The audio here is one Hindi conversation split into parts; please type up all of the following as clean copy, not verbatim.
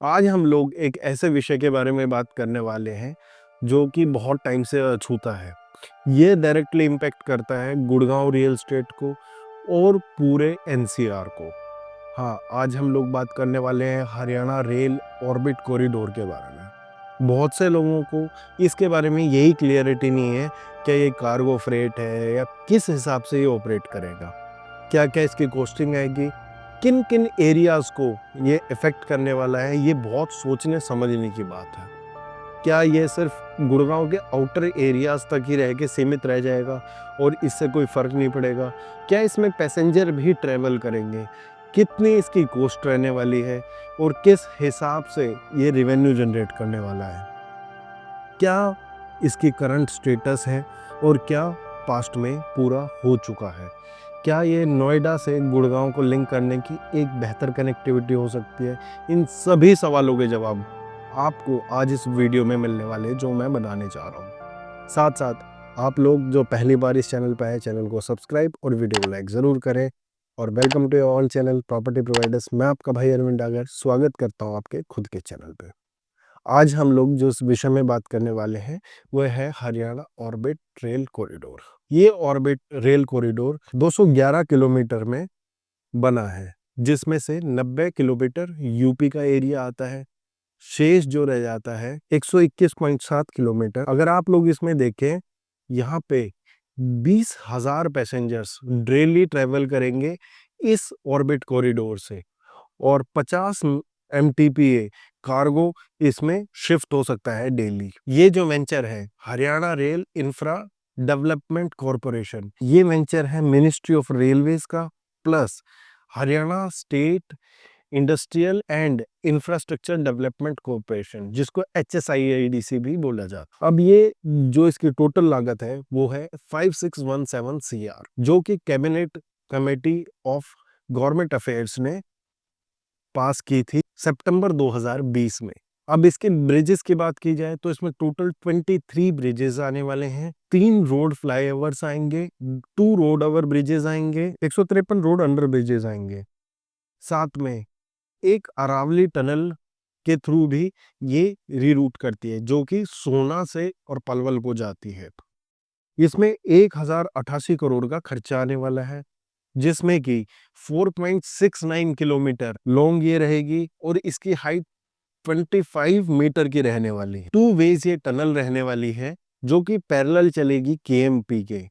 आज हम लोग एक ऐसे विषय के बारे में बात करने वाले हैं जो कि बहुत टाइम से अछूता है। ये डायरेक्टली इम्पैक्ट करता है गुड़गांव रियल एस्टेट को और पूरे एनसीआर को। हाँ, आज हम लोग बात करने वाले हैं हरियाणा रेल ऑर्बिट कॉरिडोर के बारे में। बहुत से लोगों को इसके बारे में यही क्लियरिटी नहीं है कि ये कार्गो फ्रेट है या किस हिसाब से ये ऑपरेट करेगा, क्या क्या इसकी कॉस्टिंग आएगी, किन किन एरियाज को ये इफेक्ट करने वाला है। ये बहुत सोचने समझने की बात है। क्या ये सिर्फ गुड़गांव के आउटर एरियाज तक ही रह के सीमित रह जाएगा और इससे कोई फर्क नहीं पड़ेगा? क्या इसमें पैसेंजर भी ट्रेवल करेंगे? कितनी इसकी कॉस्ट रहने वाली है और किस हिसाब से ये रेवेन्यू जनरेट करने वाला है? क्या इसकी करंट स्टेटस है और क्या पास्ट में पूरा हो चुका है? क्या ये नोएडा से गुड़गांव को लिंक करने की एक बेहतर कनेक्टिविटी हो सकती है? इन सभी सवालों के जवाब आपको आज इस वीडियो में मिलने वाले जो मैं बनाने जा रहा हूँ। साथ साथ आप लोग जो पहली बार इस चैनल पर है, चैनल को सब्सक्राइब और वीडियो को लाइक ज़रूर करें। और welcome to all channel property providers. मैं आपका भाई अरविंद डागर स्वागत करता हूँ आपके खुद के चैनल पे। आज हम लोग जो इस विषय में बात करने वाले हैं वो है हरियाणा ऑर्बिट रेल कॉरिडोर। ये ऑर्बिट रेल कॉरिडोर 211 किलोमीटर में बना है, जिसमें से 90 किलोमीटर यूपी का एरिया आता है। शेष जो रह जाता है 121.7 किलोमीटर। अगर आप लोग इसमें देखें, यहाँ पे 20,000 पैसेंजर्स डेली ट्रेवल करेंगे इस ऑर्बिट कॉरिडोर से और 50 एमटीपीए कार्गो इसमें शिफ्ट हो सकता है डेली। ये जो वेंचर है Haryana rail infra development corporation, ये वेंचर है मिनिस्ट्री ऑफ रेलवेज का plus Haryana state industrial and infrastructure development corporation, जिसको HSIIDC भी बोला जाता है। अब ये जो इसकी टोटल लागत है वो है 5617 CR, जो कि cabinet committee of government affairs ने पास की थी सितंबर 2020 में। अब इसके ब्रिजेस की बात की जाए तो इसमें टोटल 23 ब्रिजेस आने वाले हैं। 3 रोड फ्लाईओवर्स आएंगे, 2 रोड ओवर ब्रिजेस आएंगे, 153 रोड अंडर ब्रिजेस आएंगे। साथ में एक अरावली टनल के थ्रू भी ये रीरूट करती है, जो कि सोना से और पलवल को जाती है। इसमें 1088 करोड़ का खर्चा आने वाला है, जिसमें कि 4.69 किलोमीटर लॉन्ग ये रहेगी और इसकी हाइट 25 मीटर की रहने वाली है। 2 वेज ये टनल रहने वाली है, जो कि पैरेलल चलेगी केएमपी के।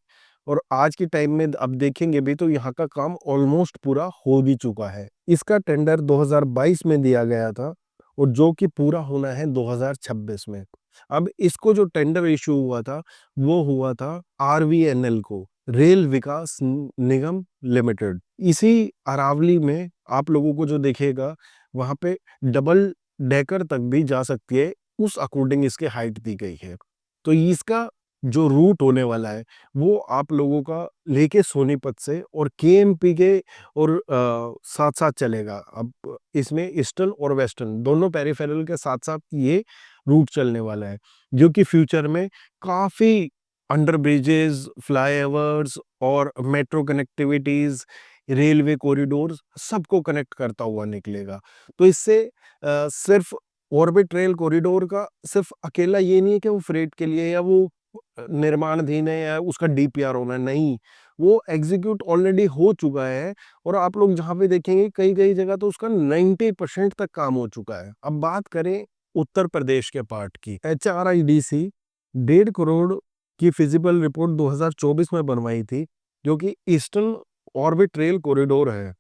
और आज के टाइम में अब देखेंगे भी तो यहाँ का काम ऑलमोस्ट पूरा हो भी चुका है। इसका टेंडर 2022 में दिया गया था और जो कि पूरा होना है 2026 में। अब इसको जो टेंडर इशू हुआ था वो हुआ था RVNL को, रेल विकास निगम लिमिटेड। इसी अरावली में आप लोगों को जो देखेगा वहां पे डबल डेकर तक भी जा सकती है, उस अकॉर्डिंग इसके हाइट दी गई है। तो इसका जो रूट होने वाला है वो आप लोगों का लेके सोनीपत से और केएमपी के और साथ साथ चलेगा। अब इसमें ईस्टर्न और वेस्टर्न दोनों पेरिफेरल के साथ साथ ये रूट चलने वाला है, जो कि फ्यूचर में काफी अंडर ब्रिजेस, फ्लाईओवर्स और मेट्रो कनेक्टिविटीज, रेलवे कॉरिडोर्स सबको कनेक्ट करता हुआ निकलेगा। तो इससे सिर्फ ऑर्बिट रेल कॉरिडोर का सिर्फ अकेला ये नहीं है कि वो फ्रेट के लिए या वो निर्माणाधीन है या उसका डीपीआर होना, नहीं, वो एग्जीक्यूट ऑलरेडी हो चुका है। और आप लोग जहां पे देखेंगे कई कई जगह तो उसका 90% तक काम हो चुका है। अब बात करें उत्तर प्रदेश के पार्ट की, HRIDC 1.5 करोड़ की फिजिबल रिपोर्ट 2024 में बनवाई थी, जो कि ईस्टर्न ऑर्बिट रेल कॉरिडोर है।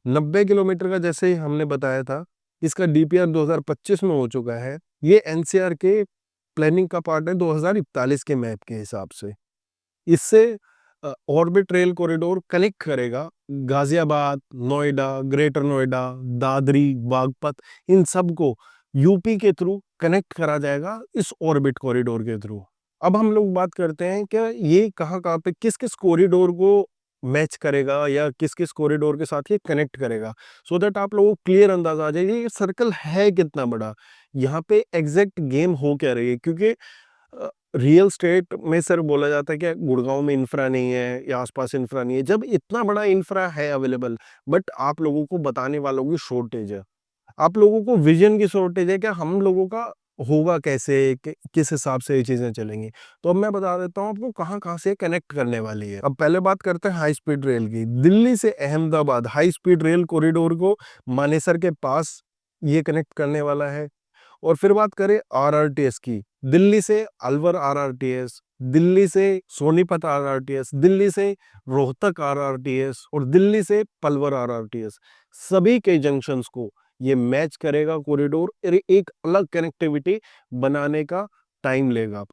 90 किलोमीटर का, जैसे ही हमने बताया था, इसका डीपीआर 2025 में हो चुका है। ये एनसीआर के प्लानिंग का पार्ट है 2041 के मैप के हिसाब से। इससे ऑर्बिट रेल कॉरिडोर कनेक्ट करेगा गाजियाबाद, नोएडा, ग्रेटर नोएडा, दादरी, बागपत, इन सब को यूपी के थ्रू कनेक्ट करा जाएगा इस ऑर्बिट कॉरिडोर के थ्रू। अब हम लोग बात करते हैं कि ये कहाँ कहाँ पे किस किस कॉरिडोर को मैच करेगा या किस किस कॉरिडोर के साथ ये कनेक्ट करेगा, सो दैट आप लोगों को क्लियर अंदाजा आ जाए ये सर्कल है कितना बड़ा, यहाँ पे एग्जैक्ट गेम हो क्या रही है। क्योंकि रियल स्टेट में सर बोला जाता है कि गुड़गांव में इंफ्रा नहीं है या आसपास इंफ्रा नहीं है, जब इतना बड़ा इंफ्रा है अवेलेबल, बट आप लोगों को बताने वालों की शॉर्टेज है। आप लोगों को विजन की शॉर्टेज है कि हम लोगों का होगा कैसे, किस हिसाब से ये चीजें चलेंगी। तो अब मैं बता देता हूँ आपको कहाँ कहाँ से कनेक्ट करने वाली है। अब पहले बात करते हैं हाई स्पीड रेल की। दिल्ली से Ahmedabad high speed rail corridor को मानेसर के पास ये कनेक्ट करने वाला है। और फिर बात करें आरआरटीएस की, दिल्ली से अलवर आरआरटीएस, दिल्ली से सोनीपत आरआरटीएस, दिल्ली से रोहतक आरआरटीएस और दिल्ली से पलवल आरआरटीएस, सभी के जंक्शंस को ये मैच करेगा कॉरिडोर और एक अलग कनेक्टिविटी बनाने का टाइम लेगा।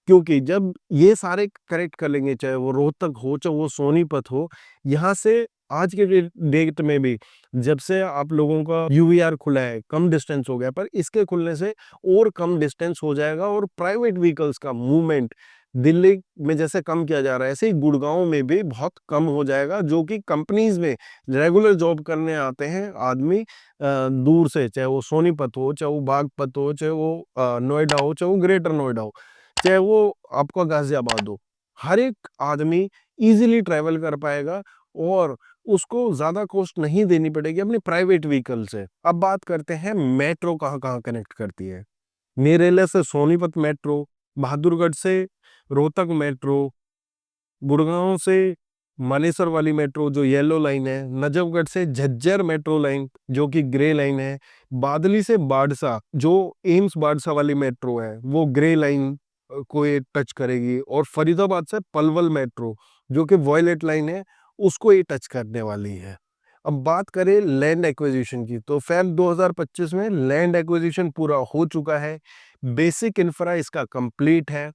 क्योंकि जब ये सारे कनेक्ट कर लेंगे, चाहे वो रोहतक हो चाहे वो सोनीपत हो, यहाँ से आज के डेट में भी जब से आप लोगों का यूवीआर खुला है, कम डिस्टेंस हो गया, पर इसके खुलने से और कम डिस्टेंस हो जाएगा और प्राइवेट व्हीकल्स का मूवमेंट दिल्ली में जैसे कम किया जा रहा है, ऐसे ही गुड़गांव में भी बहुत कम हो जाएगा। जो कि कंपनीज में रेगुलर जॉब करने आते हैं आदमी दूर से, चाहे वो सोनीपत हो, चाहे वो बागपत हो, चाहे वो नोएडा हो, चाहे वो ग्रेटर नोएडा हो, चाहे वो आपका गाजियाबाद हो, हर एक आदमी इजीली ट्रेवल कर पाएगा और उसको ज्यादा कॉस्ट नहीं देनी पड़ेगी अपने प्राइवेट व्हीकल से। अब बात करते हैं मेट्रो कहाँ कहाँ कनेक्ट करती है। नेरेला से सोनीपत मेट्रो, बहादुरगढ़ से रोहतक मेट्रो, गुड़गांव से मानेसर वाली मेट्रो जो येलो लाइन है, नजफगढ़ से झज्जर मेट्रो लाइन जो कि ग्रे लाइन है, बादली से बाड़सा जो एम्स बाड़सा वाली मेट्रो है वो ग्रे लाइन को ये टच करेगी, और फरीदाबाद से पलवल मेट्रो जो कि वॉयलेट लाइन है उसको ये टच करने वाली है। अब बात करें लैंड एक्विजिशन की, तो फैब 2025 में लैंड एक्विजिशन पूरा हो चुका है, बेसिक इंफ्रा इसका कंप्लीट है,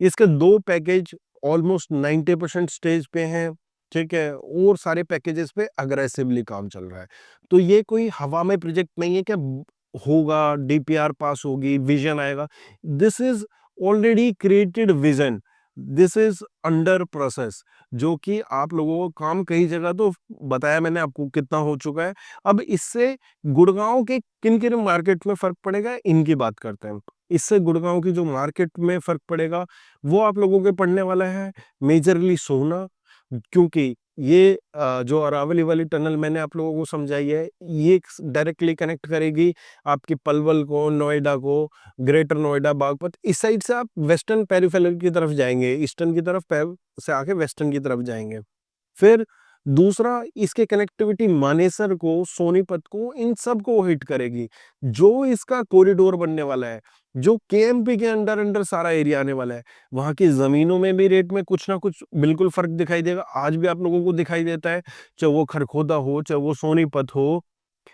इसके 2 पैकेज ऑलमोस्ट 90% स्टेज पे हैं, ठीक है, और सारे पैकेजेस पे अग्रेसिवली काम चल रहा है। तो ये कोई हवा में प्रोजेक्ट नहीं है कि होगा, डीपीआर पास होगी, विजन आएगा। This is already created vision, this is under process, जो कि आप लोगों को काम कई जगह तो बताया मैंने आपको कितना हो चुका है। अब इससे गुड़गांव के किन किन मार्केट में फर्क पड़ेगा इनकी बात करते हैं। इससे गुड़गांव की जो मार्केट में फर्क पड़ेगा वो आप लोगों के पड़ने वाला है मेजरली सोना। क्योंकि ये जो अरावली वाली टनल मैंने आप लोगों को समझाई है, ये डायरेक्टली कनेक्ट करेगी आपकी पलवल को, नोएडा को, ग्रेटर नोएडा, बागपत। इस साइड से आप वेस्टर्न पेरिफेरल की तरफ जाएंगे, ईस्टर्न की तरफ से आके वेस्टर्न की तरफ जाएंगे। फिर दूसरा, इसके कनेक्टिविटी मानेसर को, सोनीपत को, इन सब को हिट करेगी। जो इसका कॉरिडोर बनने वाला है, जो केएमपी के अंडर अंडर सारा एरिया आने वाला है, वहां की जमीनों में भी रेट में कुछ ना कुछ बिल्कुल फर्क दिखाई देगा। आज भी आप लोगों को दिखाई देता है, चाहे वो खरखोदा हो, चाहे वो सोनीपत हो,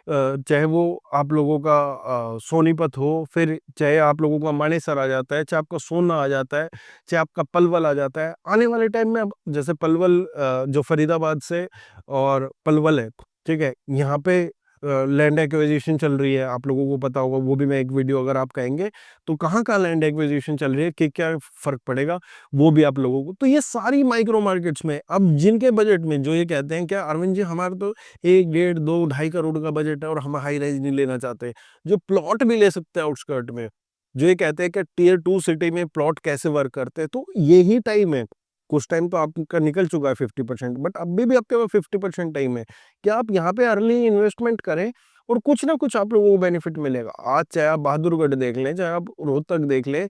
चाहे वो आप लोगों का सोनीपत हो, फिर चाहे आप लोगों का मानेसर आ जाता है, चाहे आपका सोना आ जाता है, चाहे आपका पलवल आ जाता है। आने वाले टाइम में अब जैसे पलवल जो फरीदाबाद से और पलवल है, ठीक है, यहाँ पे लैंड एक्विजिशन चल रही है, आप लोगों को पता होगा, वो भी मैं एक वीडियो अगर आप कहेंगे तो कहाँ कहाँ लैंड एक्विजिशन चल रही है, कि क्या फर्क पड़ेगा, वो भी आप लोगों को। तो ये सारी माइक्रो मार्केट्स में अब जिनके बजट में जो ये कहते हैं क्या अरविंद जी हमारा तो 1, 1.5, 2, 2.5 करोड़ का बजट है और हम हाई राइज नहीं लेना चाहते, जो प्लॉट भी ले सकते हैं आउटस्कर्ट में, जो ये कहते हैं कि टियर 2 सिटी में प्लॉट कैसे वर्क करते हैं, तो यही टाइम है। कुछ टाइम तो आपका निकल चुका है 50%, बट अभी भी आपके पास 50% टाइम है कि आप यहाँ पे अर्ली इन्वेस्टमेंट करें और कुछ ना कुछ आप लोगों को बेनिफिट मिलेगा। आज चाहे आप बहादुरगढ़ देख लें, चाहे आप रोहतक देख लें,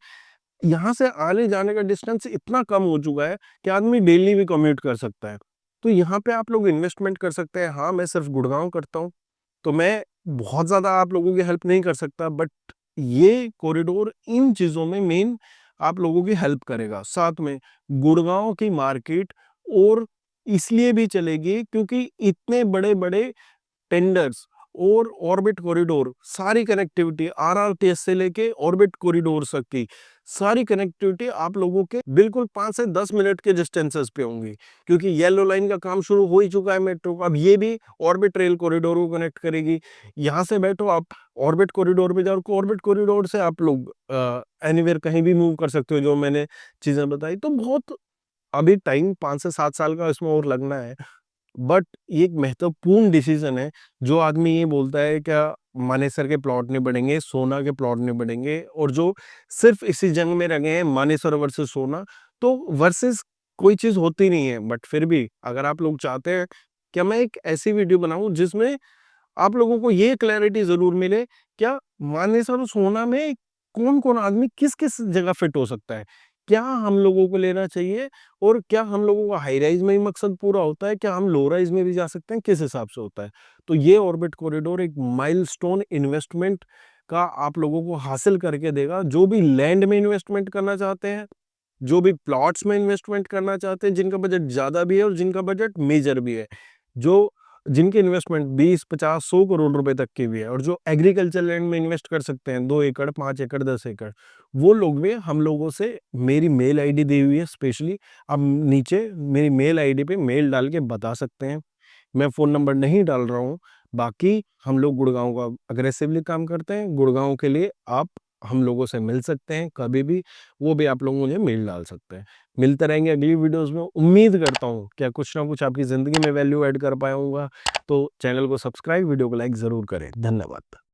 यहाँ से आने जाने का डिस्टेंस इतना कम हो चुका है कि आदमी डेली भी कम्यूट कर सकता है। तो यहाँ पे आप लोग इन्वेस्टमेंट कर सकते हैं। हाँ, मैं सिर्फ गुड़गांव करता हूँ, तो मैं बहुत ज्यादा आप लोगों की हेल्प नहीं कर सकता, बट ये कॉरिडोर इन चीजों में मेन आप लोगों की हेल्प करेगा। साथ में गुड़गांव की मार्केट और इसलिए भी चलेगी क्योंकि इतने बड़े बड़े टेंडर्स और ऑर्बिट कॉरिडोर, सारी कनेक्टिविटी आरआरटीएस से लेके ऑर्बिट कॉरिडोर तक की सारी कनेक्टिविटी आप लोगों के बिल्कुल 5 से 10 मिनट के डिस्टेंसेस पे होंगी। क्योंकि येलो लाइन का काम शुरू हो ही चुका है मेट्रो का, अब ये भी ऑर्बिट रेल कॉरिडोर को कनेक्ट करेगी। यहाँ से बैठो आप ऑर्बिट कॉरिडोर पे जाओ, ऑर्बिट कॉरिडोर से आप लोग एनीवेयर कहीं भी मूव कर सकते हो, जो मैंने चीजें बताई। तो बहुत अभी टाइम 5 से 7 साल का इसमें और लगना है, बट ये एक महत्वपूर्ण डिसीजन है। जो आदमी ये बोलता है क्या मानेसर के प्लॉट नहीं बढ़ेंगे, सोना के प्लॉट नहीं बढ़ेंगे, और जो सिर्फ इसी जंग में रहे हैं मानेसर वर्सेस सोना, तो वर्सेस कोई चीज होती नहीं है। बट फिर भी अगर आप लोग चाहते हैं कि मैं एक ऐसी वीडियो बनाऊं जिसमें आप लोगों को ये क्लैरिटी ज़रूर मिले, क्या मानेसर सोना में कौन-कौन आदमी किस-किस जगह फिट हो सकता है? क्या हम लोगों को लेना चाहिए और क्या हम लोगों का हाई राइज़ में ही मकसद पूरा होता है? क्या हम लो राइज़ में भी जा सकते हैं? किस हिसाब से होता है? तो ये ऑर्बिट कॉरिडोर एक माइलस्टोन इन्वेस्टमेंट का आप लोगों को हासिल करके देगा। जो भी लैंड में इन्वेस्टमेंट करना चाहते हैं, जो भी प्लॉट्स में इन्वेस्टमेंट करना चाहते हैं, जिनका बजट ज़्यादा भी है और जिनका बजट मेजर भी है, जो जिनकी इन्वेस्टमेंट 20, 50, 100 करोड़ रुपए तक की भी है और जो एग्रीकल्चर लैंड में इन्वेस्ट कर सकते हैं 2 एकड़, 5 एकड़, 10 एकड़, वो लोग भी हम लोगों से मेरी मेल आईडी दी हुई है स्पेशली। आप नीचे मेरी मेल आईडी पे मेल डाल के बता सकते हैं। मैं फ़ोन नंबर नहीं डाल रहा हूँ। बाकी हम लोग गुड़गाँव का अग्रेसिवली काम करते हैं। गुड़गाँव के लिए आप हम लोगों से मिल सकते हैं कभी भी, वो भी आप लोग मुझे मेल डाल सकते हैं। मिलते रहेंगे अगली वीडियोज़ में। उम्मीद करता हूँ क्या कुछ ना कुछ आपकी ज़िंदगी में वैल्यू ऐड कर पाया हूँगा। तो चैनल को सब्सक्राइब, वीडियो को लाइक ज़रूर करें। धन्यवाद।